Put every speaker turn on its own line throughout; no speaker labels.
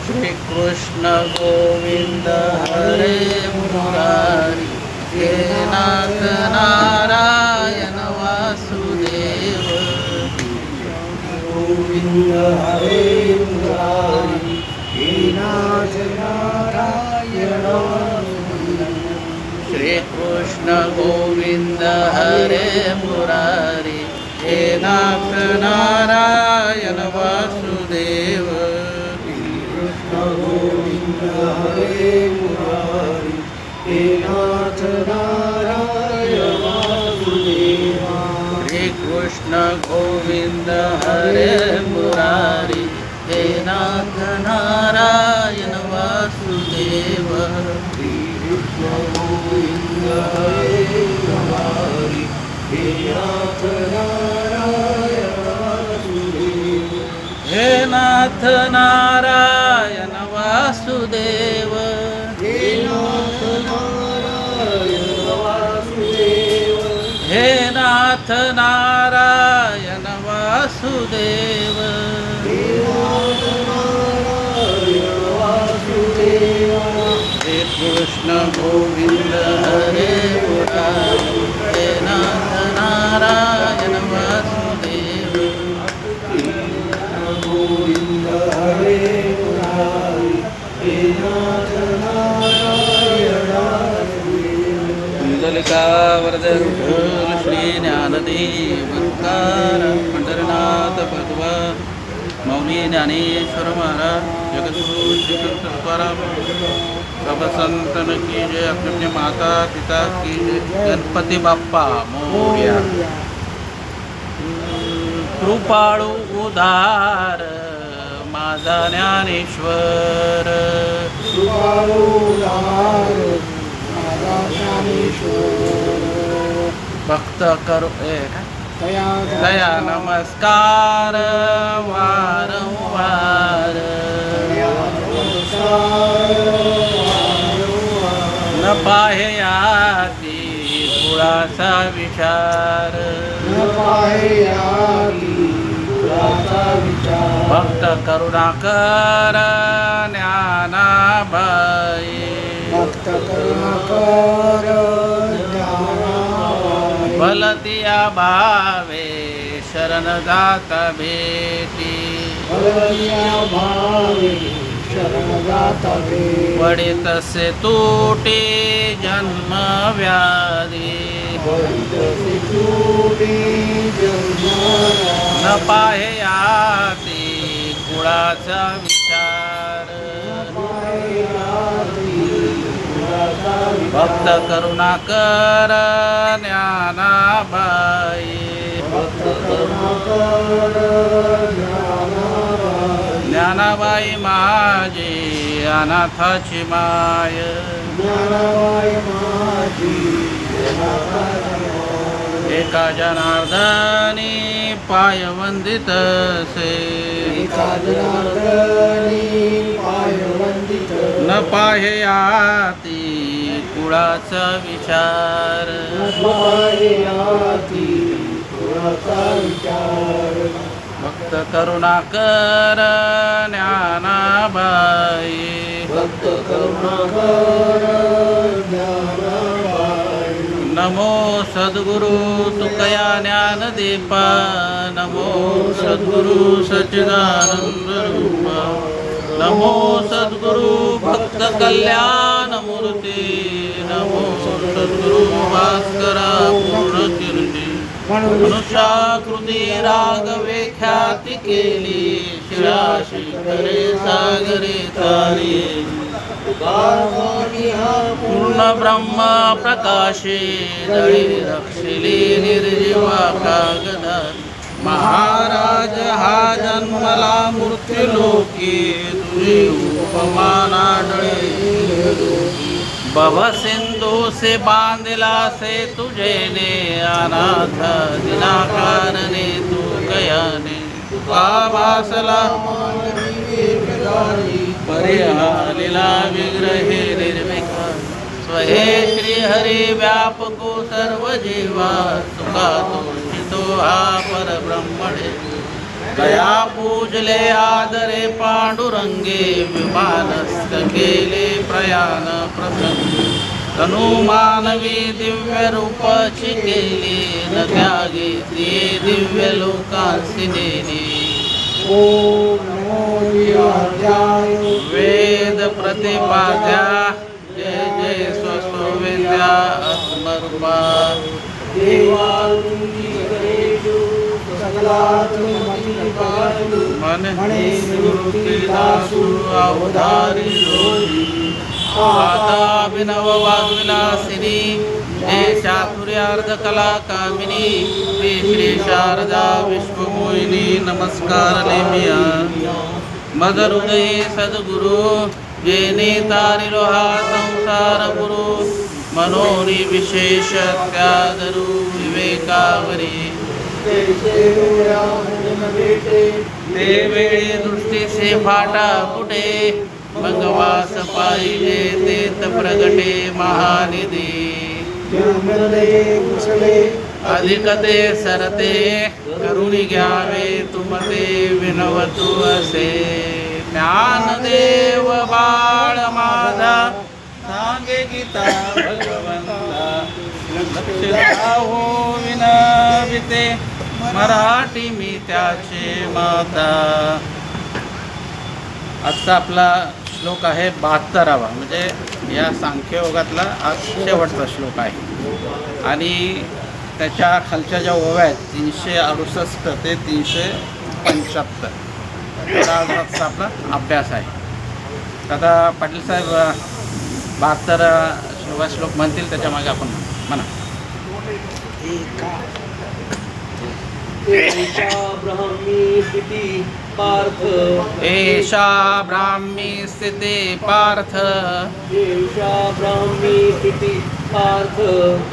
श्री कृष्ण गोविंद हरे मुरारी हे नाथ नारायण वासुदेव
गोविंद हरे मुरारी हे नाथ नारायण
श्री कृष्ण गोविंद हरे मुरारी हे नाथ नारायण वासुदेव
कृष्ण गोविंद हरे मुरारी हे नाथ नारायण वासुदेवा
श्री कृष्ण गोविंद हरे मुरारी हे नाथ नारायण वासुदेव
कृष्ण गोविंद हरे मुरारी हे नाथ नारायण वासुदेवा
हे नाथ नारायण वासुदेव
हे नाथ नारायण वासुदेव
हे नाथ नारायण वासुदेव
हे नाथ नारायण वासुदेवा
हे कृष्ण गोविंद हरे मुरारी हे नाथ नारायण वासुदेव
गोविंद हरे मुरारी हे नाथ नारायण
कुंडलिका वरदर श्री ज्ञानदेव तुकार पंढरनाथ भगवा मौनी ज्ञानेश्वर महाराज जगद्गुरु श्री तुकाराम बाबा संतन की जय अपने अपने माता पिता की जय गणपती बाप्पा मोरया कृपाळू उदार माझा ज्ञानेश्वर
सुबाळूदार माझा ज्ञानेश्वर
भक्त करू
तया
दया नमस्कार वारंवार न पाहयाती कुळाचा विचार भक्त करुणाकर ज्ञानाबाई
भक्त करुणाकर ज्ञानाबाई
बलदिया भावे शरण जाता भेटी
बलदिया भावे शरण जाता भेटी
पडे तसे तुटे जन्म व्याधी
पडितसे तुटे जन्माला
न पाहयाती कुळाचा विचार भक्त करुणाकर ज्ञानाबाई
भक्त करुणाकर ज्ञानाबाई
ज्ञानाबाई माझी अनाथाची माय
ज्ञानाबाई माझी
एका जनार्दनी पाय वंदित से
एका जनार्दनी पाय वंदित
न पाहयाती कुळाचा विचार
पाहयाती कुळाचा विचार
भक्त करुणाकर ज्ञानाबाई
भक्त करुणाकर ज्ञानाबाई
नमो सद्गुरु तुकया ज्ञानदीपा नमो सद्गुरु सच्चिदानंद रूपा नमो सद्गुरु भक्त कल्याण मूर्ती नमो सद्गुरु भास्करा पूर्ण कीर्ती मनुष्याकृती रागवे ख्याती केली शिराशी करे सागरे तारी पूर्ण ब्रह्म प्रकाशे दळी रक्षिली निर्जीवा कागदार महाराज हा जन्मला मृत्यूलोकी तुझी उपमाना डळे भवसिंधू से बांधला से तुझे ने अनाथ दिनाकारणे तू कयाने तुका भासला परिहालिला विग्रहे निर्विकार स्वहे श्री हरी व्यापको सर्व जीवा सुखा तो हा परब्रह्मणे गया पूजले आदरे पांडुरंगे विमानस्थ केले प्रयाण प्रसंग तनु मानवी दिव्य रूपाची केली न त्यागे ते दिव्य लोकांसी नेली
ओम नमो देवाय
वेद प्रतिपाद्या जय जय स्वस्ववेद्या आत्मरूपा
देवांची गणेशु सकलात्ममती पालु
मन
मणे
निवृत्तिदासु अवधारी रोजी वाताभिनव वाग्विलासिनी जय चातुर्यार्ध कला कामिनी श्री शारदा विश्वमोहिनी नमस्कार लेमिया मदहृदये सद्गुरु जेने तारिलो हा संसार गुरु मनोरी विशेष त्यागरु विवेकावरी ते वेळी दृष्टीचे फाटा फुटे मंगवास पाहिजे तेत प्रगटे महानिधी अधिक ते सरते करुणी घ्यावे तुमते विनवतु असे ज्ञानदेव बाळ माझा सांगे गीता भगवंता लक्ष हो विनविते मराठी मी त्याचे माता. आजचा आपला श्लोक आहे 72वा, म्हणजे या सांख्ययोगातला आज शेवटचा श्लोक आहे आणि त्याच्या खालच्या ज्या ओव्या आहेत 368 ते 375 तर आज आजचा आपला अभ्यास आहे. आता पाटील साहेब 72वा श्लोक म्हणतील, त्याच्या मागे आपण म्हणा.
एषा ब्राह्मी स्थिती पार्थ
एषा ब्राह्मी स्थिते पार्थ
एषा ब्राह्मी स्थिती पार्थ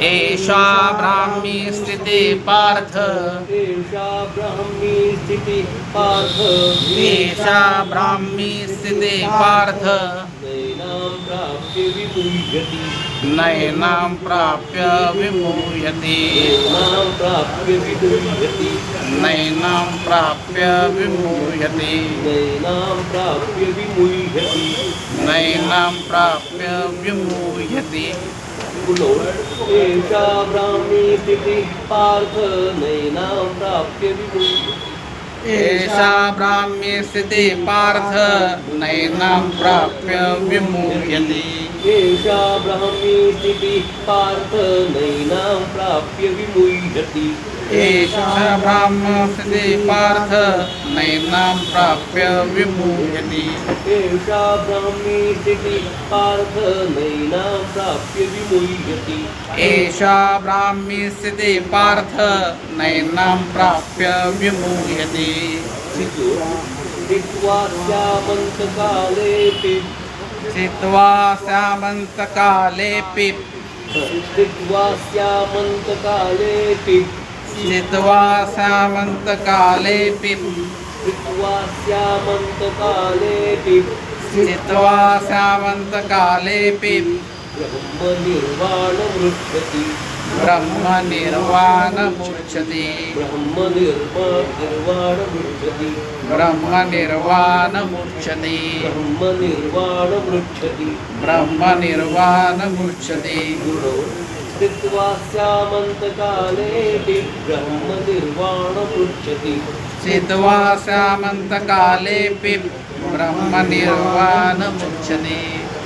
एषा ब्राह्मी स्थिते पार्थ
एषा ब्राह्मी स्थिती पार्थ
एषा ब्राह्मी स्थिते पार्थ
नैनां प्राप्य विमुह्यति
नयनां प्राप्य विमुह्यति
नैनां प्राप्य विमुह्यति
नयनां प्राप्य विमुह्यति
नैनां प्राप्य विमुह्यति
नयनां प्राप्य विमुह्यति.
पुनो एषा ब्राह्मी स्थिति पार्थ नैनां प्राप्य विमुह्यति
एषा ब्राह्मी स्थिते पार्थ नयनां प्राप्य विमुह्यति
एषा ब्राह्मी स्थिति पार्थ नैनां प्राप्य विमुह्यति
एषा ब्राह्मी स्थिते पार्थ नयनां प्राप्य विमुह्यति
एषा ब्राह्मी स्थिति पार्थ नैनां प्राप्य विमुह्यति
एषा ब्राह्मी स्थिते पार्थ नयनां प्राप्य विमुह्यति.
स्थित्वा स्यामन्तकालेऽपि
स्थित्वा स्यामन्तकालेऽपि
स्थित्वा स्यामन्तकालेऽपि
स्थित्वा स्यामन्तकालेऽपि
स्थित्वा स्यामन्तकालेऽपि
स्थित्वा स्यामन्तकालेऽपि
ब्रह्मनिर्वाणमृच्छति
ब्रह्मनिर्वाणमुच्यते
ब्रह्मनिर्वाणमृच्छति
ब्रह्मनिर्वाणमुच्यते
ब्रह्मनिर्वाणमृच्छति
ब्रह्मनिर्वाणमुच्यते.
गुणो स्थित्वा स्यामन्तकालेऽपि ब्रह्मनिर्वाणमृच्छति
स्थित्वा स्यामन्तकालेऽपि ब्रह्मनिर्वाणमुच्यते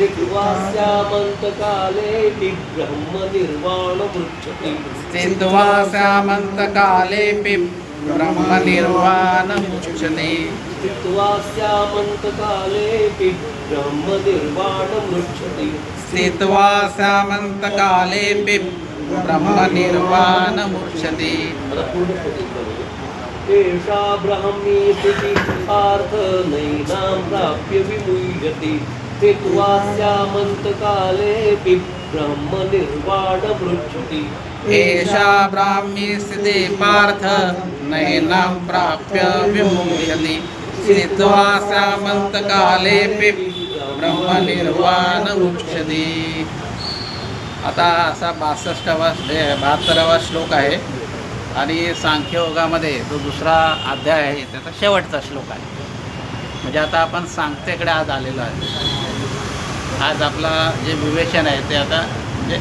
स्थित्वा स्यामन्तकालेऽपि ब्रह्मनिर्वाणमृच्छति
स्थित्वा स्यामन्तकालेऽपि ब्रह्मनिर्वाणमुच्यते
स्थित्वा स्यामन्तकालेऽपि ब्रह्मनिर्वाणमृच्छति
स्थित्वा स्यामन्तकालेऽपि ब्रह्मनिर्वाणमुच्यते.
एषा ब्राह्मी स्थिति पार्थ नैनां प्राप्य विमुह्यति स्थित्वा स्यामन्तकालेऽपि ब्रह्मनिर्वाणमृच्छति
एषा ब्राह्मी स्थिते पार्थ नयनां प्राप्य विमुह्यति स्थित्वा स्यामन्तकालेऽपि ब्रह्मनिर्वाणमुच्यते. आता असा 72वा श्लोक आहे. आणि सांख्ययोगामध्ये जो दुसरा अध्याय आहे त्याचा शेवटचा श्लोक आहे. म्हणजे आता आपण सांख्यतेकडे आज आलेलो आहे. आज आपला जे विवेचन आहे ते आता म्हणजे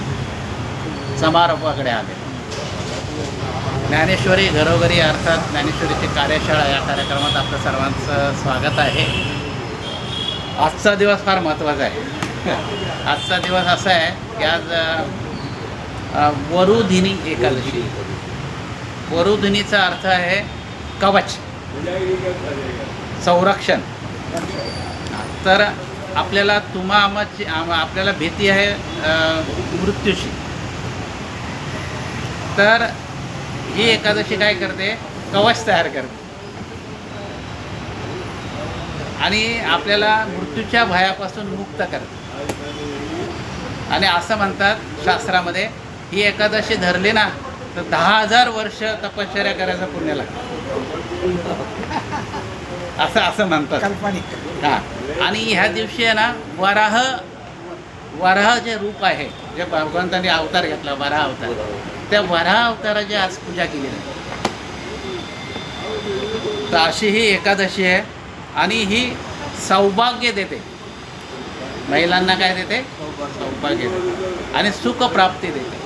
समारोपाकडे आले. ज्ञानेश्वरी घरोघरी अर्थात ज्ञानेश्वरीची कार्यशाळा या कार्यक्रमात आपलं सर्वांचं स्वागत आहे. आजचा दिवस फार महत्त्वाचा आहे. आजचा दिवस असा आहे की आज वरुधिनी एकादशी. वरुधिनीचा अर्थ आहे कवच, संरक्षण. तर आपल्याला आपल्याला भीती आहे मृत्यूची. तर ही एकादशी काय करते, कवच तयार करते आणि आपल्याला मृत्यूच्या भयापासून मुक्त करते. आणि असं म्हणतात शास्त्रामध्ये, ही एकादशी धरली ना तर 10,000 वर्ष तपश्चर्या करायचं पुण्य लागतं. असं म्हणतात काल्पनिक. हां. आणि ह्या दिवशी आहे ना वराह जे रूप आहे, जे भगवंतांनी अवतार घेतला, वराह अवतार, त्या वराह अवताराची आज पूजा केली नाही. तर अशी ही एकादशी आहे. आणि ही सौभाग्य देते. महिलांना काय देते, सौभाग्य देते आणि सुखप्राप्ती देते.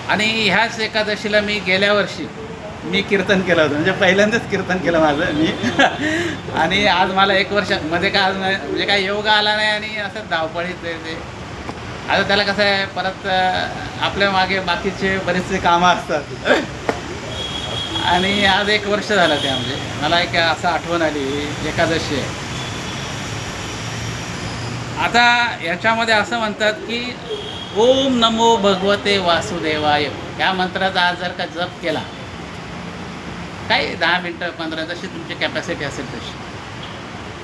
आणि ह्याच एकादशीला मी गेल्या वर्षी कीर्तन केलं होतं. म्हणजे पहिल्यांदाच कीर्तन केलं माझं मी. आणि आज मला 1 वर्षामध्ये काय आज म्हणजे काय योग आला नाही आणि असं धावपळीत ते आता त्याला कसं आहे, परत आपल्या मागे बाकीचे बरेचसे कामं असतात. आणि आज 1 वर्ष झालं त्या, म्हणजे मला एक असं आठवण आली एकादशी आहे. आता याच्यामध्ये असं म्हणतात की ओम नमो भगवते वासुदेवाय, ह्या मंत्राचा आज जर का जप केला, काही 10 मिनटं 15 जशी तुमची कॅपॅसिटी असेल तशी,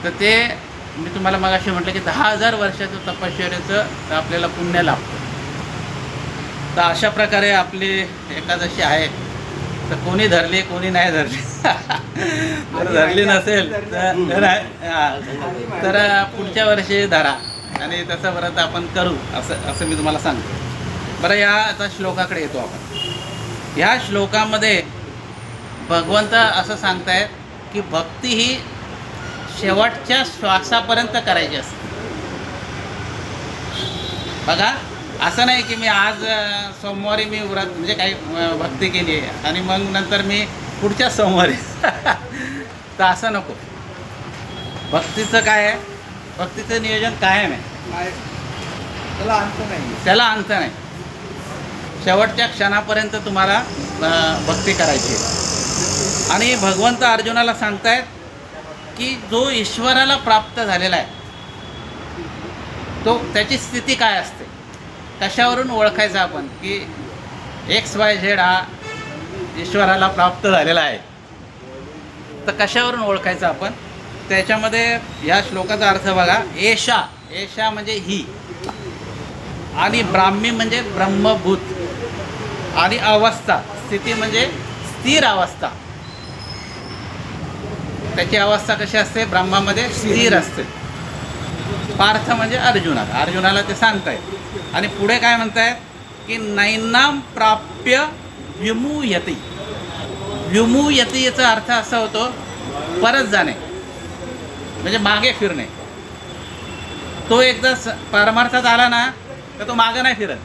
तर ते मी तुम्हाला मगाशी म्हटलं की 10,000 वर्षाचं तपश्चर्याचं आपल्याला पुण्य लाभतं. तर अशा प्रकारे आपली एकादशी आहे. तर कोणी धरली कोणी नाही धरली. जर धरली नसेल तर पुढच्या वर्षी धरा आणि तसं परत आपण करू असं मी तुम्हाला सांगतो. बरं, या आता श्लोकाकडे येतो आपण. ह्या श्लोकामध्ये भगवंत असं सांगतायत की भक्ती ही शेवटच्या श्वासापर्यंत करायची असते. बघा, असं नाही की मी आज सोमवारी मी व्रत म्हणजे काही भक्ती केली आहे आणि मग नंतर मी पुढच्या सोमवारी. तर असं नको. भक्तीचं काय आहे, भक्तीचं नियोजन कायम आहे, त्याला अंत नाही. शेवटच्या क्षणापर्यंत तुम्हाला भक्ती करायची आहे. आणि भगवंत अर्जुनाला सांगतायत की जो ईश्वराला प्राप्त झालेला आहे तो त्याची स्थिती काय असते, कशावरून ओळखायचं आपण की XYZ हा ईश्वराला प्राप्त झालेला आहे. तर कशावरून ओळखायचं आपण, त्याच्यामध्ये ह्या श्लोकाचा अर्थ बघा. एषा म्हणजे ही, आणि ब्राह्मी म्हणजे ब्रह्मभूत, आणि अवस्था स्थिती म्हणजे स्थिर अवस्था. त्याची अवस्था कशी असते, ब्रह्मामध्ये स्थिर असते. पार्थ म्हणजे अर्जुनाला ते सांगतायत. आणि पुढे काय म्हणतायत की नैनाम प्राप्य विमुयती. विमुयती याचा अर्थ असा होतो परत जाणे, म्हणजे मागे फिरणे. तो एकदा परमार्थात आला ना तर तो मागं नाही फिरत,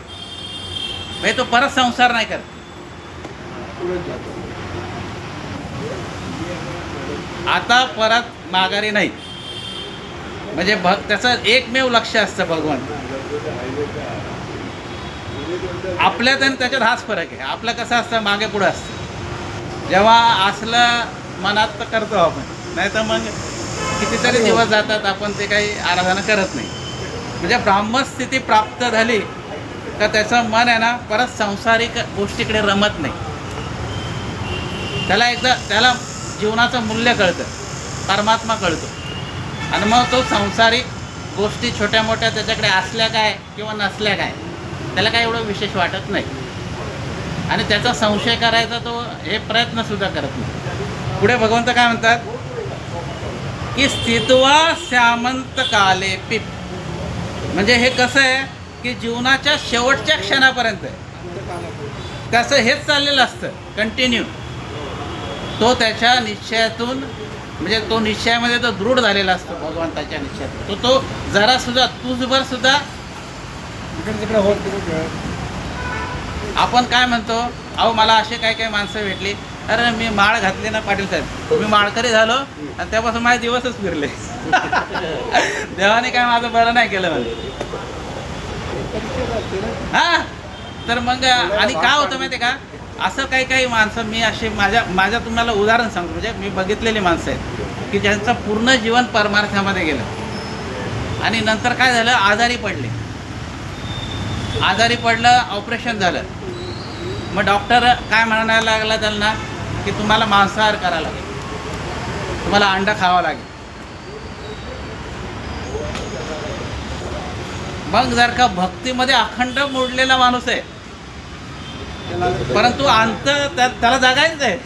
म्हणजे तो परत संसार नाही करत. आता परत माघारी नाही. म्हणजे त्याचं एकमेव लक्ष असतं भगवंत. आपल्यात आणि त्याच्यात हाच फरक आहे. आपलं कसं असतं, मागे पुढं असतं. जेव्हा असलं मनात तर करतो आपण, नाही तर मग कितीतरी दिवस जातात आपण ते काही आराधना करत नाही. म्हणजे ब्राह्मस्थिती प्राप्त झाली तर त्याचं मन आहे ना परत सांसारिक गोष्टीकडे रमत नाही. त्याला जीवनाचं मूल्य कळतं, परमात्मा कळतो. आणि मग तो सांसारिक गोष्टी छोट्या मोठ्या त्याच्याकडे असल्या काय किंवा नसल्या काय त्याला काय एवढं विशेष वाटत नाही. आणि त्याचा संशय करायचा तो हे प्रयत्नसुद्धा करत नाही. पुढे भगवंत काय म्हणतात की स्थित्वा श्यामंत काले पिप. म्हणजे हे कसं आहे की जीवनाच्या शेवटच्या क्षणापर्यंत आहे. त्याचं हेच चाललेलं असतं कंटिन्यू. तो त्याच्या निश्चयातून म्हणजे तो निश्चयामध्ये तो दृढ झालेला असतो भगवंताच्या निश्चयात. तो जरासुद्धा तुझभर सुद्धा आपण काय म्हणतो, अहो मला असे काही काही माणसं भेटली, अरे मी माळ घातली ना पाटील साहेब, मी माळकरी झालो आणि त्यापासून माझे दिवसच फिरले. देवाने काय माझं बरं नाही केलं म्हणजे. हां, तर मग आणि काय होतं माहिती आहे का, असं काही काही माणसं मी असे माझ्या तुम्हाला उदाहरण सांगतो, म्हणजे मी बघितलेली माणसं आहेत की ज्यांचं पूर्ण जीवन परमार्थामध्ये गेलं आणि नंतर काय झालं, आजारी पडलं, ऑपरेशन झालं. मग डॉक्टर काय म्हणायला लागला त्यांना की तुम्हाला मांसाहार करावा लागेल, तुम्हाला अंडा खावं लागेल. मग जर का भक्तीमध्ये अखंड मोडलेला माणूस आहे, परंतु अंत त्याला जगायचं आहे.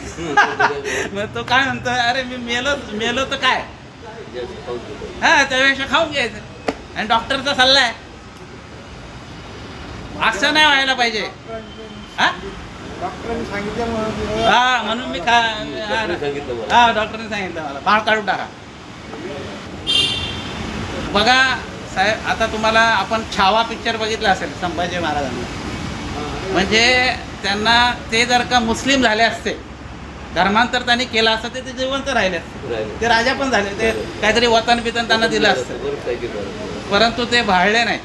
मग तो काय म्हणतो, अरे मी मेलो तर काय, हा त्यापेक्षा खाऊन घ्यायचं. आणि डॉक्टरचा सल्ला आहे असं नाही व्हायला पाहिजे. हा म्हणून मी डॉक्टरने सांगितलं मला बाळ काढून टाका. बघा साहेब, आता तुम्हाला आपण छावा पिक्चर बघितला असेल संभाजी महाराजांना. म्हणजे त्यांना ते जर का मुस्लिम झाले असते, धर्मांतर त्यांनी केलं असतं, ते जिवंत राहिले असते, ते राजा पण झाले, ते काहीतरी वतन बितन त्यांना दिलं असतं, परंतु ते भाळले नाही.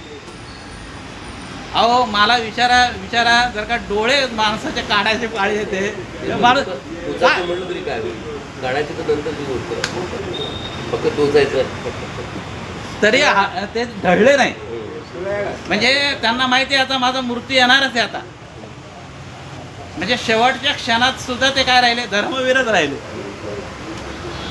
अहो मला विचारा जर का डोळे माणसाचे काढायचे पाळी येते, माणूस
म्हटलं तरी काय काढायचं तर नंतर फक्त टोचायचं,
तरी ते ढळले नाही. म्हणजे त्यांना माहिती आहे आता माझा मृत्यू येणारच आहे आता. म्हणजे शेवटच्या क्षणात सुद्धा ते काय राहिले, धर्मवीरच राहिले.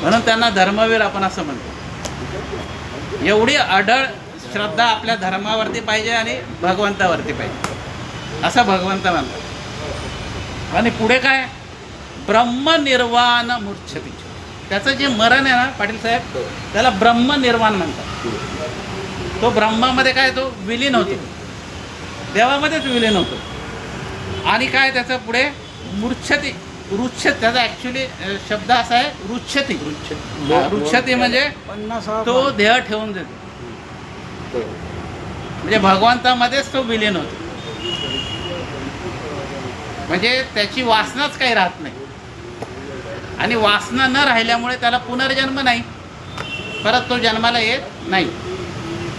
म्हणून त्यांना धर्मवीर आपण असं म्हणतो. एवढी अढळ श्रद्धा आपल्या धर्मावरती पाहिजे आणि भगवंतावरती पाहिजे, असं भगवंत म्हणतात. आणि पुढे काय, ब्रह्मनिर्वाण मूर्छती, त्याचं जे मरण आहे ना पाटील साहेब, त्याला ब्रह्मनिर्वाण म्हणतात. तो ब्रह्मामध्ये काय, तो विलीन होतो, देवामध्येच विलीन होतो. आणि काय त्याचं पुढे मूर्छती, त्याचा ॲक्च्युली शब्द असा आहे रुच्छती. रुच्छती म्हणजे तो देह ठेवून देतो, म्हणजे भगवंतामध्येच तो विलीन होतो. म्हणजे त्याची वासनाच काही राहत नाही. आणि वासना न राहिल्यामुळे त्याला पुनर्जन्म नाही, परत तो जन्माला येत नाही.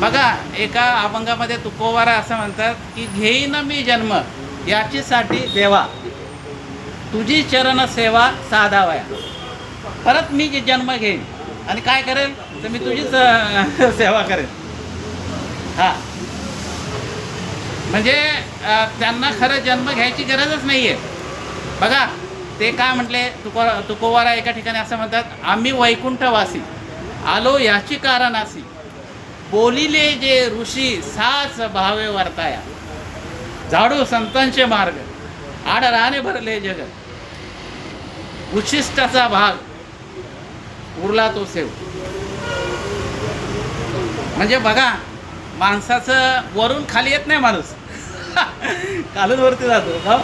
बघा एका अभंगामध्ये तुकोबारा असं म्हणतात की घेईन मी जन्म याचीसाठी देवा, तुझी चरण सेवा साधावया. परत मी जन्म घेईन आणि काय करेल, तर मी तुझीच सेवा करेन. हां, म्हणजे त्यांना खरं जन्म घ्यायची गरजच नाही आहे. बघा ते काय म्हटले, तुकोबारा एका ठिकाणी असं म्हणतात, आम्ही वैकुंठवासी आलो याची कारणासी, बोलिले जे ऋषी साच भावे वर्ताया, झाडू संतांचे मार्ग आडराने भरले जगत, उच्छिष्टाचा भाग उरला तो सेव. म्हणजे बघा माणसाचं वरून खाली येत नाही माणूस, खालून वरती जातो. का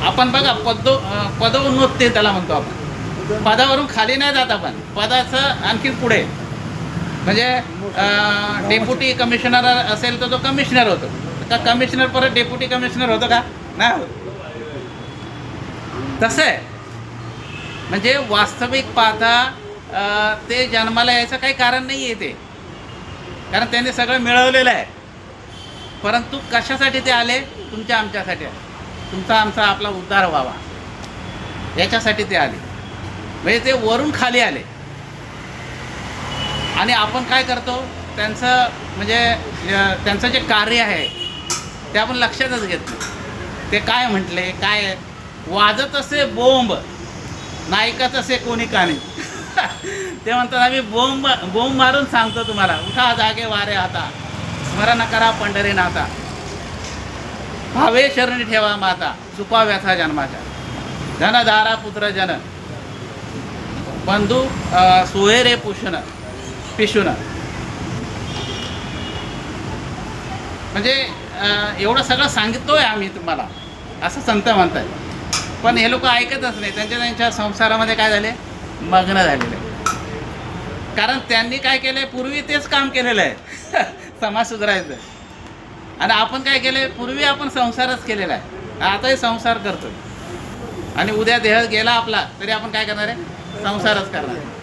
आपण बघा पदोन्नती त्याला म्हणतो आपण, पदावरून खाली नाही जात आपण, पदाचं आणखी पुढे. म्हणजे डेप्युटी कमिशनर असेल तर तो कमिशनर होतो का, कमिशनर परत डेप्युटी कमिशनर होतो का, नाही होत. तसं आहे. म्हणजे वास्तविक पाहता ते जन्माला यायचं काही कारण नाही आहे, ते कारण त्यांनी सगळं मिळवलेलं आहे. परंतु कशासाठी ते आले, तुमच्या आमच्यासाठी आले, तुमचा आमचा आपला उद्धार व्हावा याच्यासाठी ते आले. म्हणजे ते वरून खाली आले. आणि आपण काय करतो, त्यांचं म्हणजे त्यांचं जे कार्य आहे ते आपण लक्षातच घेत नाही. ते काय म्हटले, काय वाजत असे बोंब नायकात असे कोणी कानी. ते म्हणतात आम्ही बोंब मारून सांगतो तुम्हाला, उठा जागे वारे आता, स्मरण करा पंढरीनाथा, भावे शरणी ठेवा माता, चुका व्यथा जन्माच्या, धनधारा पुत्र जन, बंधू सोहेरे पिशुन. म्हणजे एवढं सगळं सांगितलोय आम्ही तुम्हाला असं संत म्हणतात, पण हे लोक ऐकतच नाही. त्यांच्या संसारामध्ये काय झाले, मग्न झालेले. कारण त्यांनी काय केलं, पूर्वी तेच काम केलेलं आहे समाज सुधारायचं. आणि आपण काय केलं, पूर्वी आपण संसारच केलेला आहे, आताही संसार करतो. आणि उद्या देह गेला आपला तरी आपण काय करणार आहे, संसारच करणार आहे.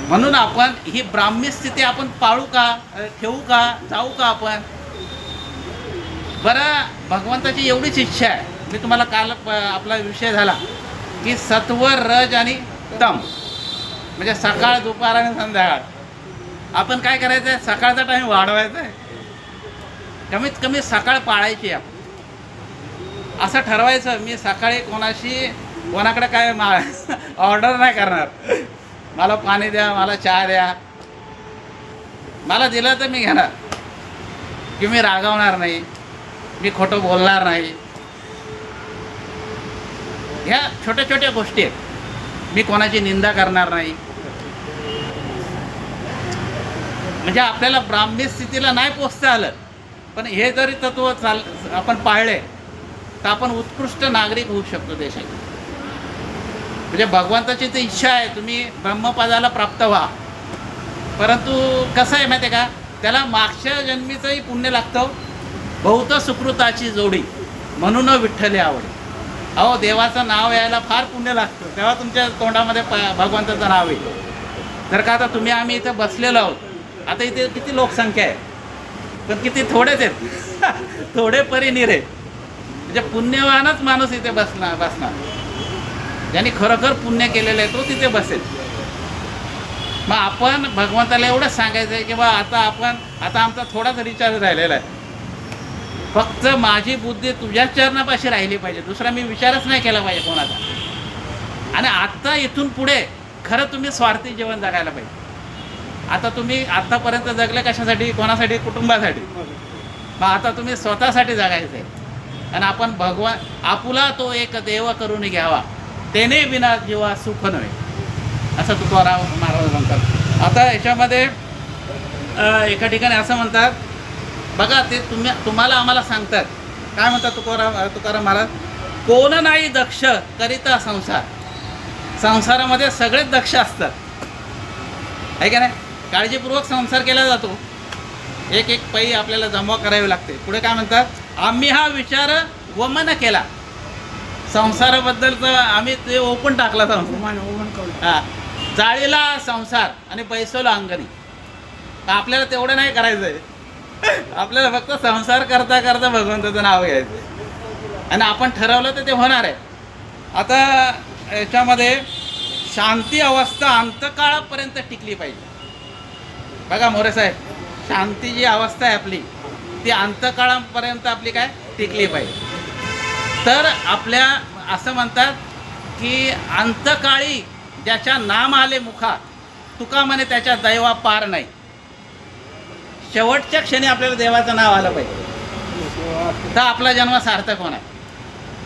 म्हणून आपण ही ब्राह्मी स्थिती आपण पाळू का, ठेवू का, जाऊ का आपण. बरं, भगवंताची एवढीच इच्छा आहे. मी तुम्हाला काल आपला विषय झाला की सत्व, रज आणि तम, म्हणजे सकाळ, दुपार आणि संध्याकाळ. आपण काय करायचं आहे, सकाळचा टाईम वाढवायचा आहे, कमीत कमी सकाळ पाळायची आपण. असं ठरवायचं, मी सकाळी कोणाकडे काय ऑर्डर नाही करणार. मला पाणी द्या, मला चहा द्या, मला दिलं तर मी घेणार, की मी रागावणार नाही, मी खोटं बोलणार नाही. ह्या छोट्या छोट्या गोष्टी आहेत. मी कोणाची निंदा करणार नाही. म्हणजे आपल्याला ब्राह्मी स्थितीला नाही पोचता आलं, पण हे जरी तत्व आपण पाळले तर आपण उत्कृष्ट नागरिक होऊ शकतो देशात. म्हणजे भगवंताची तर इच्छा आहे तुम्ही ब्रह्मपदाला प्राप्त व्हा, परंतु कसं आहे माहिती आहे का, त्याला मागच्या जन्मीचंही पुण्य लागतं. बहुत सुकृताची जोडी म्हणून विठ्ठले आवडी. अहो, देवाचं नाव यायला फार पुण्य लागतं, तेव्हा तुमच्या तोंडामध्ये भगवंताचं नाव येईल. जर का आता आम्ही इथं बसलेलो आहोत, आता इथे किती लोकसंख्या आहे, पण किती थोडेच आहेत थोडे परिनिरे. म्हणजे पुण्यवानच माणूस इथे बसणार. ज्यांनी खरोखर पुण्य केलेलं आहे तो तिथे बसेल. मग आपण भगवंताला एवढंच सांगायचं आहे की बा आता आमचा थोडाच रिचार्ज राहिलेला आहे, फक्त माझी बुद्धी तुझ्याच चरणापाशी राहिली पाहिजे, दुसरा मी विचारच नाही केला पाहिजे कोणाचा. आणि आत्ता इथून पुढे खरं तुम्ही स्वार्थी जीवन जगायला पाहिजे. आता तुम्ही आत्तापर्यंत जगले कशासाठी, कोणासाठी, कुटुंबासाठी. मग आता तुम्ही स्वतःसाठी जगायचं आहे. आणि आपण आपुला तो एक देव करून घ्यावा, तेने विना जीवा सुख नव्हे, असं तुकाराम महाराज म्हणतात. आता याच्यामध्ये एका ठिकाणी असं म्हणतात बघा, ते तुम्हाला आम्हाला सांगतात. काय म्हणतात तुकाराम महाराज, कोण नाही दक्ष करिता संसार. संसारामध्ये सगळेच दक्ष असतात, आहे का नाही. काळजीपूर्वक संसार केला जातो, एक एक पै आपल्याला जमा करावी लागते. पुढे काय म्हणतात, आम्ही हा विचार वमन केला. संसाराबद्दलचं आम्ही ते ओपन टाकला संसार. हां, जाळीला संसार आणि पैसोला अंगणी. आपल्याला तेवढं नाही करायचं आहे, आपल्याला फक्त संसार करता करता भगवंताचं नाव घ्यायचं. आणि आपण ठरवलं तर ते होणार आहे. आता याच्यामध्ये शांती अवस्था अंतकाळापर्यंत टिकली पाहिजे. बघा मोरे साहेब, शांती जी अवस्था आहे आपली ती अंतकाळापर्यंत आपली काय टिकली पाहिजे. तर आपल्या असं म्हणतात की अंतकाळी ज्याच्या नाम आले मुखा, तुका म्हणे त्याच्या दैवा पार नाही. शेवटच्या क्षणी आपल्याला देवाचं नाव आलं पाहिजे तर आपला जन्म सार्थक होणार.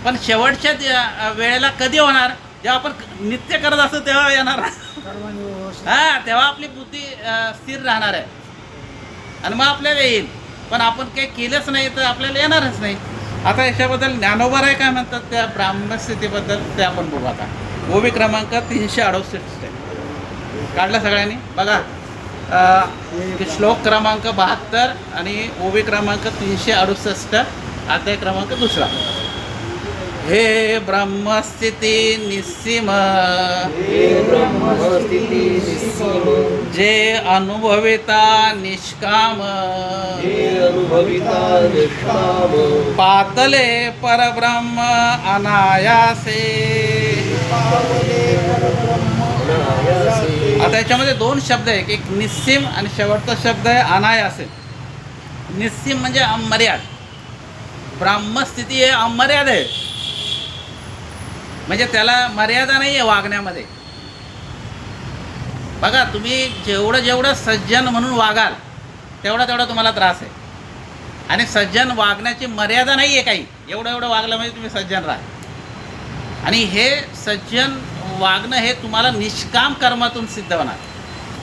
पण शेवटच्या वेळेला कधी होणार, जेव्हा आपण नित्य करत असतो तेव्हा येणार. हां, तेव्हा आपली बुद्धी स्थिर राहणार आहे आणि मग आपल्याला येईल. पण आपण काही केलंच नाही तर आपल्याला येणारच नाही. आता याच्याबद्दल ज्ञानोबा राय काय म्हणतात त्या ब्राह्मस्थितीबद्दल ते आपण बघू. आता ओवी क्रमांक 368 काढला सगळ्यांनी बघा. श्लोक क्रमांक 72 आणि ओवी क्रमांक 368, अध्याय क्रमांक 2. हे ब्रह्मस्थिती निस्सीम, जे अनुभविता निष्काम, पातले परब्रह्म अनायासे. आता याच्यामध्ये 2 शब्द आहे, एक निस्सीम आणि शेवटचा शब्द आहे अनायासे. निस्सीम म्हणजे अमर्याद, ब्रह्मस्थिती हे अमर्याद आहे, म्हणजे त्याला मर्यादा नाही आहे वागण्यामध्ये. बघा, तुम्ही जेवढं सज्जन म्हणून वागाल तेवढा तुम्हाला त्रास आहे. आणि सज्जन वागण्याची मर्यादा नाही आहे काही, एवढं वागलं म्हणजे तुम्ही सज्जन राहा. आणि हे सज्जन वागणं हे तुम्हाला निष्काम कर्मातून सिद्ध होणार.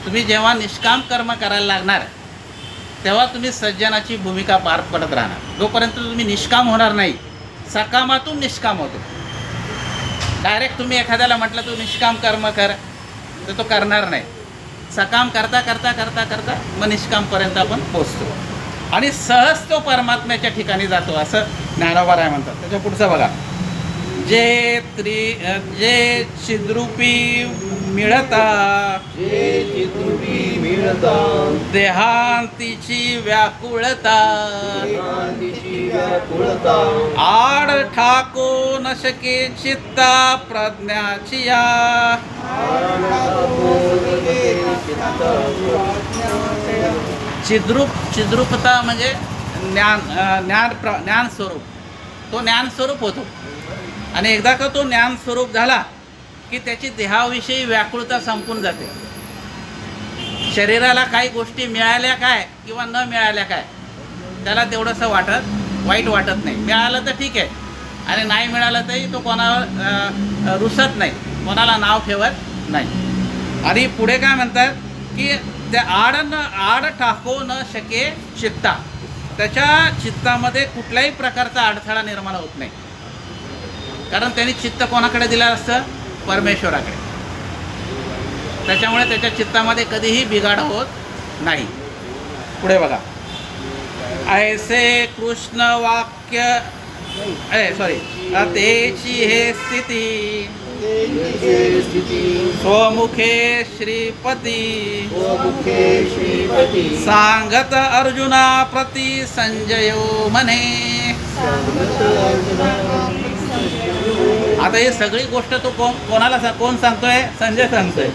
तुम्ही जेव्हा निष्काम कर्म करायला लागणार तेव्हा तुम्ही सज्जनाची भूमिका पार पडत राहणार. जोपर्यंत तुम्ही निष्काम होणार नाही, सकामातून निष्काम होतो. डायरेक्ट तुम्ही एखाद्याला म्हटलं तू निष्काम कर्म कर, तर तो करणार नाही. सकाम करता करता करता करता मग निष्कामपर्यंत आपण पोचतो आणि सहज तो परमात्म्याच्या ठिकाणी जातो, असं ज्ञानोबा म्हणतात. त्याच्या पुढचं बघा, जे छिद्रूपी मिळता, देहांतीची व्याकुळता, आड ठाको न शके चित्ता प्रज्ञाची या. छिद्रूपता म्हणजे ज्ञान स्वरूप. तो ज्ञान स्वरूप होतो आणि एकदा का तो ज्ञान स्वरूप झाला की त्याची देहाविषयी व्याकुळता संपून जाते. शरीराला काही गोष्टी मिळाल्या काय किंवा न मिळाल्या काय त्याला तेवढंसं वाईट वाटत नाही. मिळालं तर ठीक आहे आणि नाही मिळालं तरी तो कोणावर रुसत नाही, कोणाला नाव ठेवत नाही. आणि पुढे काय म्हणतात की त्या आड टाको न शके चित्ता, त्याच्या चित्तामध्ये कुठल्याही प्रकारचा अडथळा निर्माण होत नाही. कारण त्यांनी चित्त कोणाकडे दिलं असतं? परमेश्वराकडे. त्याच्यामुळे त्याच्या चित्तामध्ये कधीही बिघाड होत नाही. पुढे बघा, ऐसे कृष्ण वाक्य तेची हे स्थिती, स्वमुखे श्रीपती, सांगत अर्जुना प्रति संजयो म्हणे. आता ही सगळी गोष्ट तो कोणाला कोण सांगतोय? संजय सांगतोय.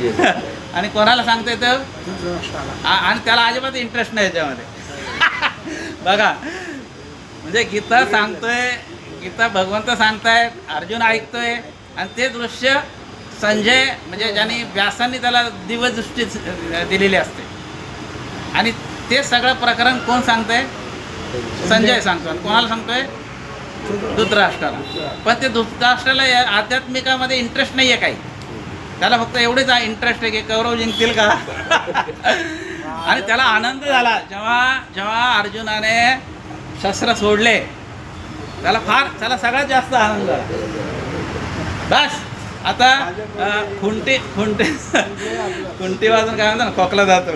आणि कोणाला सांगतोय तर आणि त्याला अजिबात इंटरेस्ट नाही याच्यामध्ये. बघा, म्हणजे गीता सांगतोय, गीता भगवंत सांगतायत, अर्जुन ऐकतोय आणि ते दृश्य संजय म्हणजे ज्यांनी व्यासांनी त्याला दिव्यदृष्टी दिलेली असते आणि ते सगळं प्रकरण कोण सांगतंय? संजय सांगतो. आणि कोणाला सांगतोय? धृतराष्ट्राला. पण ते धृतराष्ट्राला आध्यात्मिकामध्ये इंटरेस्ट नाही आहे काही. त्याला फक्त एवढेच इंटरेस्ट आहे की कौरव जिंकतील का. आणि त्याला आनंद झाला जेव्हा अर्जुनाने शस्त्र सोडले, त्याला सगळ्यात जास्त आनंद झाला. बस आता खुंटी वाजून काय म्हणतात ना, खोकला जातो,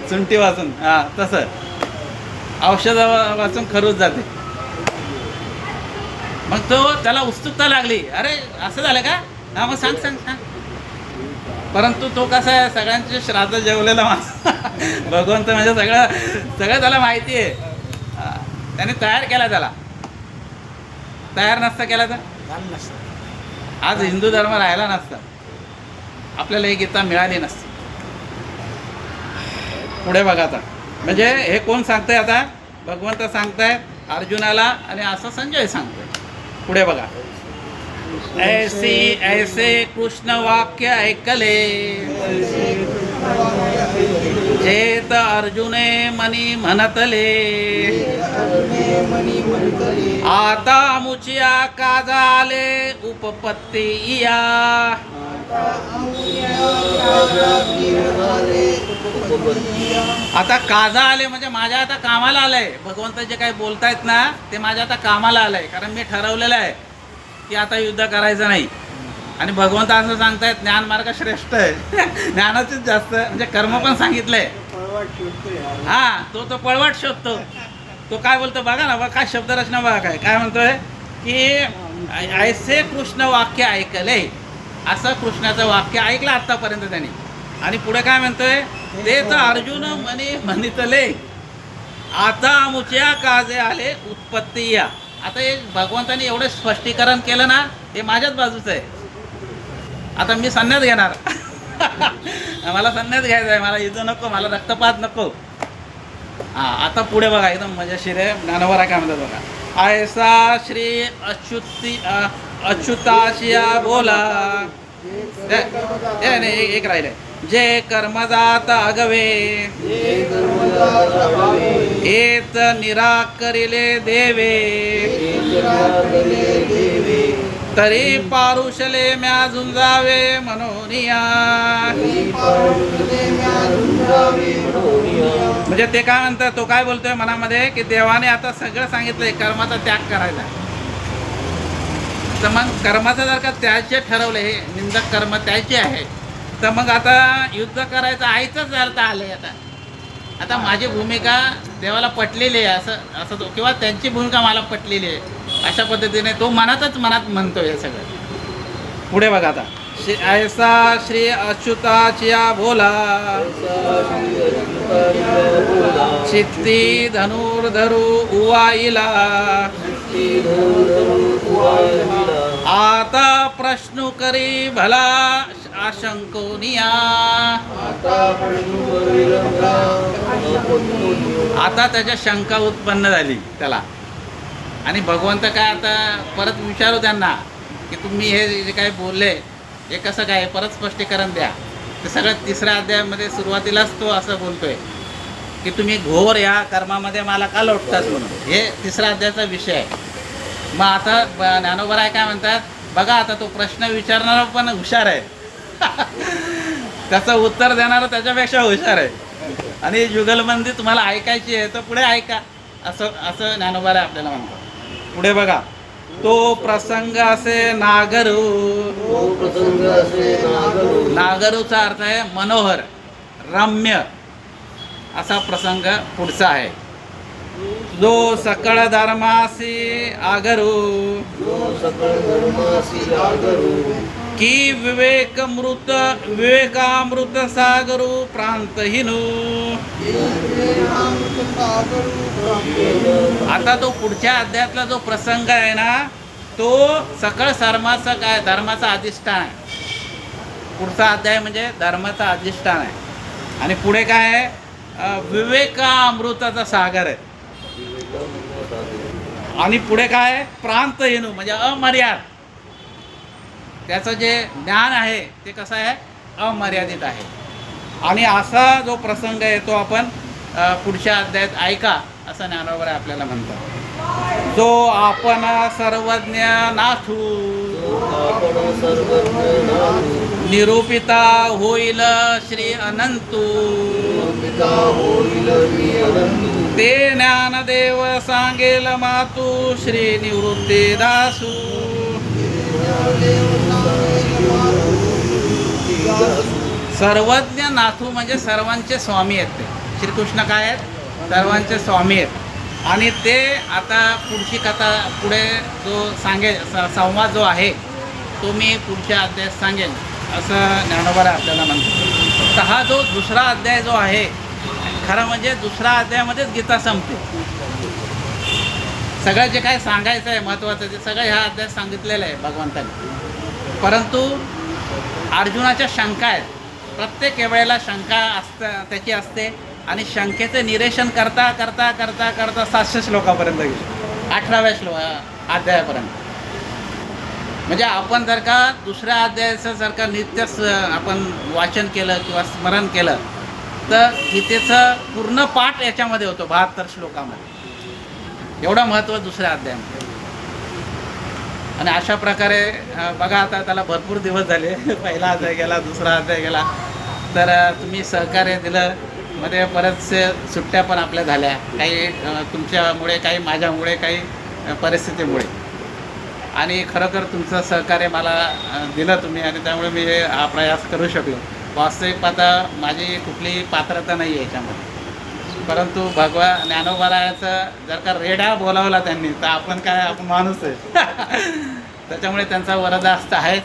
चुंटी वाजून, तसं औषधा वाचून खरूच जाते. मग त्याला उत्सुकता लागली, अरे असं झालं का, मग सांग. परंतु तो कसा आहे, सगळ्यांचे श्राद्ध जेवलेला भगवंत म्हणजे सगळं त्याला माहिती आहे. त्याने तयार केला, त्याला तयार नसता केला तर आज हिंदू धर्म राहिला नसता, आपल्याला ही गीता मिळाली नसती. पुढे बघा आता, म्हणजे हे कोण सांगतंय? आता भगवंत सांगतायत अर्जुनाला आणि असं संजय सांगतोय. पुढे बघा, ऐसे कृष्ण वाक्य ऐकले, जेत अर्जुने मनी म्हणतले, आता मुचिया काजाले उपपत्ती या. आता काजा आले म्हणजे माझ्या आता कामाला आलंय. भगवंत जे काही बोलतायत ना ते माझ्या आता कामाला आलंय. कारण मी ठरवलेलं आहे की आता युद्ध करायचं नाही. आणि भगवंत असं सांगतायत ज्ञानमार्ग श्रेष्ठ आहे. ज्ञानाचीच जास्त म्हणजे कर्म पण सांगितलंय. तो पळवाट शोधतो. तो काय बोलतो बघा ना, काय शब्दरचना बघा, काय म्हणतोय की ऐसे कृष्ण वाक्य ऐकले, असं कृष्णाचं वाक्य ऐकलं आत्तापर्यंत त्यांनी. आणि पुढे काय म्हणतोय, ते तर अर्जुन म्हणितले, आता मुच्या काजे आले उत्पत्ती या. आता हे भगवंतांनी एवढं स्पष्टीकरण केलं ना, हे माझ्याच बाजूचं आहे. आता मी संन्यास घेणार. मला संन्यास घ्यायचा आहे, मला युद्ध नको, मला रक्तपात नको. आता पुढे बघा, एकदम मजेशीर आहे. ज्ञानोबा काय म्हणतात बघा, ऐसा श्री अच्युताशिया बोला. एक राहिले, जे कर्मजात अगवे, एत निराकरिले देवे, तरी पारुषले म्या झुंजावे मनोनिया. म्हणजे ते काय म्हणतात, तो काय बोलतोय मनामध्ये की देवाने आता सगळं सांगितलंय कर्माचा त्याग करायला. तर मग कर्माचं जर का त्याचे ठरवलं, हे निंदक कर्म त्याचे आहे, तर मग आता युद्ध करायचं आईचंच अर्थ आलंय. आता माझी भूमिका देवाला पटलेली आहे असं असं तो, किंवा त्यांची भूमिका मला पटलेली आहे अशा पद्धतीने तो मनात म्हणतोय हे सगळं. पुढे बघा आता, ऐसा श्री अच्युताचिया भोला चित्ती धनुर्धरू उवाईला आता प्रश्न करी भला आशंकोनिया. आता त्याच्या शंका उत्पन्न झाली त्याला, आणि भगवंत काय आता परत विचारू त्यांना की तुम्ही हे जे काय बोलले हे कसं काय, परत स्पष्टीकरण द्या. ते सगळं 3ऱ्या अध्यायामध्ये सुरुवातीलाच तो असं बोलतोय की तुम्ही घोर या कर्मामध्ये मला का लोटतात म्हणून. हे 3ऱ्या अध्यायाचा विषय आहे. मग आता ज्ञानोबा काय म्हणतात, बघा आता तो प्रश्न विचारणारा पण हुशार आहे त्याचं उत्तर देणारा त्याच्यापेक्षा हुशार आहे, आणि जुगलबंदी तुम्हाला ऐकायची आहे तर पुढे ऐका असं ज्ञानोबा आपल्याला म्हणतो. पुढे बघा, तो प्रसंग असे नागरू. नागरूचा अर्थ आहे मनोहर, रम्य असा प्रसंग पुढचा आहे. जो सकळ धर्मासी आगरू की विवेकामृत सागरू प्रांतहीनू. आता तो पुढच्या अध्यायातला जो प्रसंग आहे ना, तो सकळ धर्माचा काय, धर्माचा अधिष्ठान आहे. पुढचा अध्याय म्हणजे धर्माचा अधिष्ठान आहे. आणि पुढे काय आहे, विवेकामृताचा सागर आहे. आणि पुढे काय आहे, प्रांतहीनू म्हणजे अमर्याद. त्याचं जे ज्ञान आहे ते कसं आहे, अमर्यादित आहे. आणि असा जो प्रसंग आहे तो आपण पुढच्या अध्यायात ऐका असं ज्ञानोबा आपल्याला म्हणतात. जो आपण सर्वज्ञ नाथू निरूपिता होईल श्री अनंतू. ते ज्ञानदेव सांगेल मातू श्री निवृत्ती दासू. सर्वज्ञ नाथू म्हणजे सर्वांचे स्वामी आहेत ते. श्रीकृष्ण काय आहेत, सर्वांचे स्वामी आहेत. आणि ते आता पुढची कथा पुढे जो सांगेल संवाद जो आहे तो मी पुढच्या अध्यायात सांगेन असं ज्ञानोबा आपल्याला म्हणतो. तर हा जो 2रा अध्याय जो आहे, खरं म्हणजे 2ऱ्या अध्यायामध्येच गीता संपते. सगळं जे काय सांगायचं आहे महत्त्वाचं ते सगळं ह्या अध्यायात सांगितलेलं आहे भगवंताने. परंतु अर्जुनाच्या शंका आहेत, प्रत्येक वेळेला शंका त्याची असते, आणि शंकेचं निरीक्षण करता करता करता करता 700 श्लोकापर्यंत गेले, 18व्या अध्यायापर्यंत. म्हणजे आपण जर का 2ऱ्या अध्यायाचं जर का नित्य आपण वाचन केलं किंवा स्मरण केलं तर गीतेचं पूर्ण पाठ याच्यामध्ये होतो 72 श्लोकामध्ये. एवढं महत्त्व 2ऱ्या अध्यायामध्ये. आणि अशा प्रकारे बघा, आता त्याला भरपूर दिवस झाले. पहिला अध्याय गेला, 2रा अध्याय गेला, तर तुम्ही सहकार्य दिलं. मध्ये बरेचसे सुट्ट्या पण आपल्या झाल्या, काही तुमच्यामुळे, काही माझ्यामुळे, काही परिस्थितीमुळे. आणि खरोखर तुमचं सहकार्य मला दिलं तुम्ही, आणि त्यामुळे मी हा प्रयास करू शकलो. वास्तविक पाहता माझी कुठली पात्रता नाही आहे याच्यामध्ये, परंतु भगवान ज्ञानोबारायाचं जर का रेडा बोलावला त्यांनी तर आपण काय, आपण माणूस आहे त्याच्यामुळे त्यांचा वरदास्त आहेच.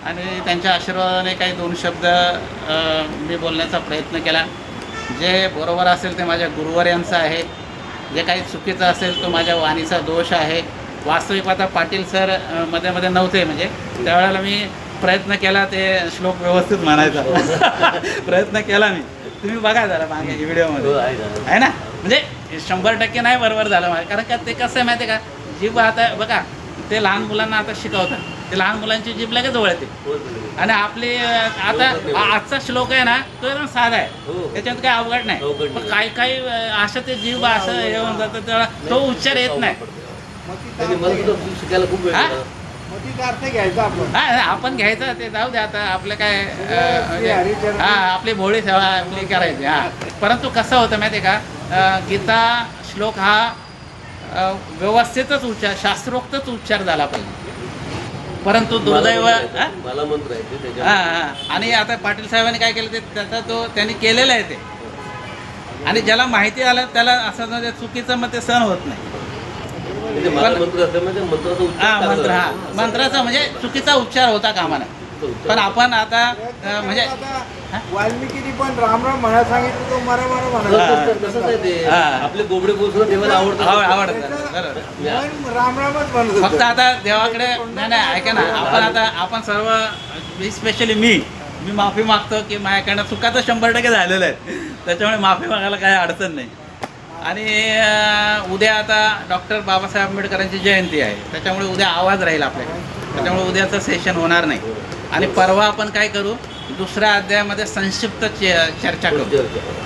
आणि त्यांच्या आशीर्वादाने काही 2 शब्द मी बोलण्याचा प्रयत्न केला. जे बरोबर असेल ते माझ्या गुरुवर्यांचं आहे, जे काही चुकीचं असेल तो माझ्या वाणीचा दोष आहे. वास्तविक आता पाटील सर मध्ये मध्ये नव्हते, म्हणजे त्यावेळेला मी प्रयत्न केला ते श्लोक व्यवस्थित म्हणायचा प्रयत्न केला मी. तुम्ही बघा जरा मागे व्हिडिओमध्ये आहे ना, म्हणजे 100% नाही बरोबर झालं माझं. कारण का ते कसं आहे माहिती आहे का, जीभ आता बघा ते लहान मुलांना आता शिकवतात, ते लहान मुलांची जीभ लगेच जवळ येते. आणि आपली आता आजचा श्लोक आहे ना तो एकदम साधा आहे, त्याच्यात काही अवघड नाही. पण काही काही असं ते जीभ असं हे होऊन जातं, तेव्हा तो उच्चार येत नाही.
मोदीचा अर्थ घ्यायचा आपण.
हा आपण घ्यायचं ते जाऊ द्या आता आपलं काय म्हणजे हा आपली भोळी सेवा आपली करायची हा. परंतु कसं होतं माहिती आहे का गीता श्लोक हा व्यवस्थितच उच्चार शास्त्रोक्तच उच्चार झाला पाहिजे. परंतु दुर्दैव
मला मंत्र आहे ते त्याच्या
हां आणि आता पाटील साहेबांनी काय केलं ते त्याचा तो त्यांनी केलेलं आहे ते. आणि ज्याला माहिती आलं त्याला असं म्हणजे चुकीचं मग ते सहन होत नाही.
म्हणजे मला मंत्र असल्यामुळे त्या मंत्राचा उच्चार
हा मंत्र
चांगला
हा
झाला.
मंत्राचा म्हणजे चुकीचा उच्चार होता कामा नये. पण आपण आता म्हणजे
आता वाल्मिकीनी पण राम राम म्हणा सांगितलं तो मरा मरा म्हणा.
तसंच आहे ते
हा.
आपले गोबडे बोलून देवाला आवडतं.
आवडतं बरोबर.
पण राम रामच म्हणत
फक्त
होतं.
आता देवाकडे नाही ऐका ना आपण सर्व स्पेशली मी माफी मागतो की माझ्याकडनं चुका तर 100% झालेल्या आहेत. त्याच्यामुळे माफी मागायला काही अडचण नाही. आणि उद्या आता डॉक्टर बाबासाहेब आंबेडकरांची जयंती आहे. त्याच्यामुळे उद्या आवाज राहील आपल्याकडे. त्याच्यामुळे उद्याचं सेशन होणार नाही. आणि परवा आपण काय करू दुसऱ्या अध्यायामध्ये संक्षिप्त चर्चा करू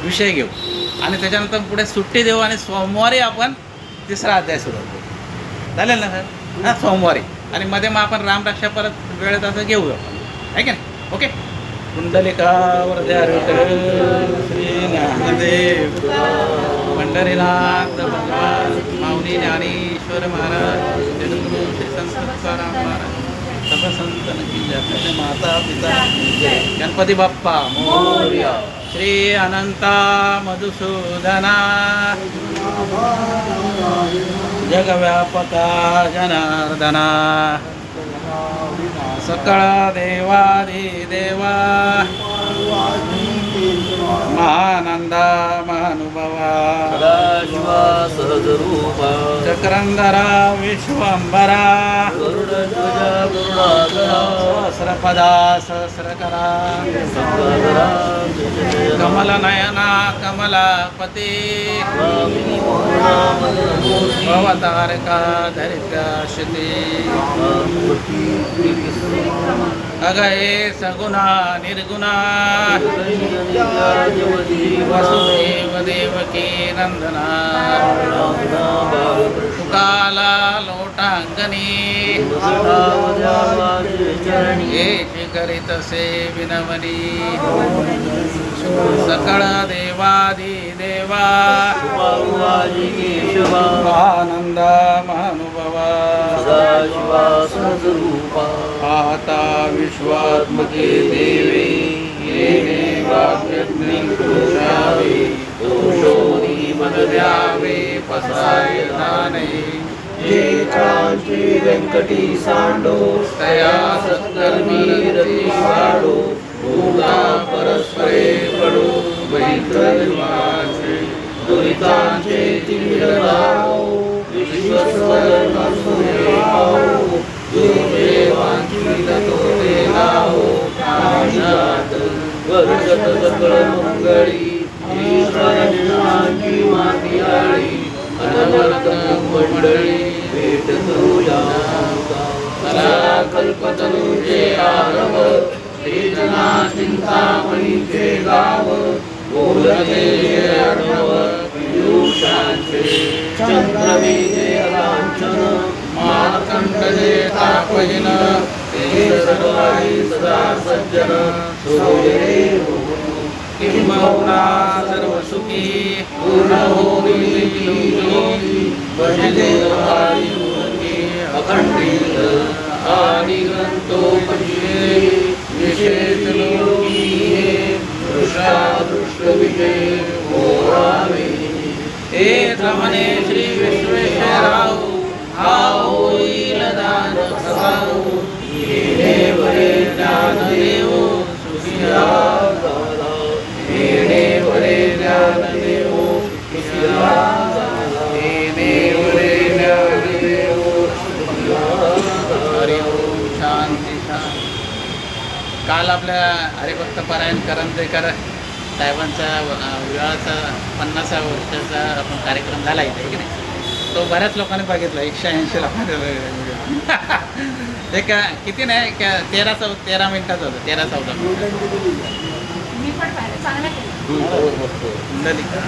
विषय घेऊ आणि त्याच्यानंतर पुढे सुट्टी देऊ आणि सोमवारी आपण तिसरा अध्याय सुरू करू. चालेल ना सर हां सोमवारी आणि मध्ये मग आपण रामरक्षा परत वेळेत असं घेऊ आपण आहे की नाही. ओके कुंडलिकावर द्या श्री ज्ञानदेव पंढरीनाथ भगवान माऊली ज्ञानेश्वर महाराज जगद्गुरु श्री संत तुकाराम महाराज सर्व संतन की जय. माता पिता गणपती बाप्पा मोरया. श्री अनंता मधुसूदना जगव्यापका जनार्दना सकळ देवादिदेवा महानंदा महानुभवा
सदाशिवा सहजरूपा
चक्रंधरा विश्वंभरा
गरुडध्वजा गरुडाधरा
सहस्रपदा सहस्रकरा
संगधरा
कमलनयना कमलापते
स्वामिनी मोहनामूर्ती
भवतारका धरित्राशते अगये सगुणा निर्गुणा वसुदेव देवकी नंदना तुकाला लोटांगणी येची करीतसे विनवनी सकळ देवादिदेवा आनंद महानुभवा
सदाशिवा सहजरूपा
आता विश्वात्मके देवे येणे वाक्यज्ञावे दोषोनी मन द्यावे पसाय दाने
एकांची व्यंकटी सांडो
तया सत्कर्मी
रती वाढो
भूता परस्परे पडो मैत्रीवाचे दुरितांचे तीर लावो विश्वस्वर पाहो जो देवांची तोरे लावो काशात
वर्षत सकळ मंगळी ईश्वरांची माती आळी अनवर्त मंडळी भेट तुझ्या कला कल्पतनुचे आरव चेतना चिंतामणीचे गाव बोलते अर्णव पियुषांचे चंद्रमेजे लांछन मार्कंडजे तापहीन ते सर्वाई सदा सज्जन सोयरे किंबहुना सर्वसुखी पूर्ण होई भजले अखंडित आदिगंतोपरिषे विशेष लोकी दृष्ट विजय होरावे हे रमणे श्री विश्वेश्वराव हा होईल दान कसाऊ येणे वरे ज्ञान देव सुखिया येणे वरे ज्ञान देव सुखिया येणे वरे ज्ञान देव सुखिया. हरि ओम शांती शांती. काल आपल्या हरिभक्त पारायण करंजेकर साहेबांचा विवाहाचा 50व्या वर्षाचा आपण कार्यक्रम झाला इथे की नाही. तो बऱ्याच लोकांनी बघितला 180 लोकांनी ते का किती नाही का 13 मिनिटाचं होतं 13-14 मिनिट.
मी पण पाहिलं चांगलं केलं.
कुंडलिका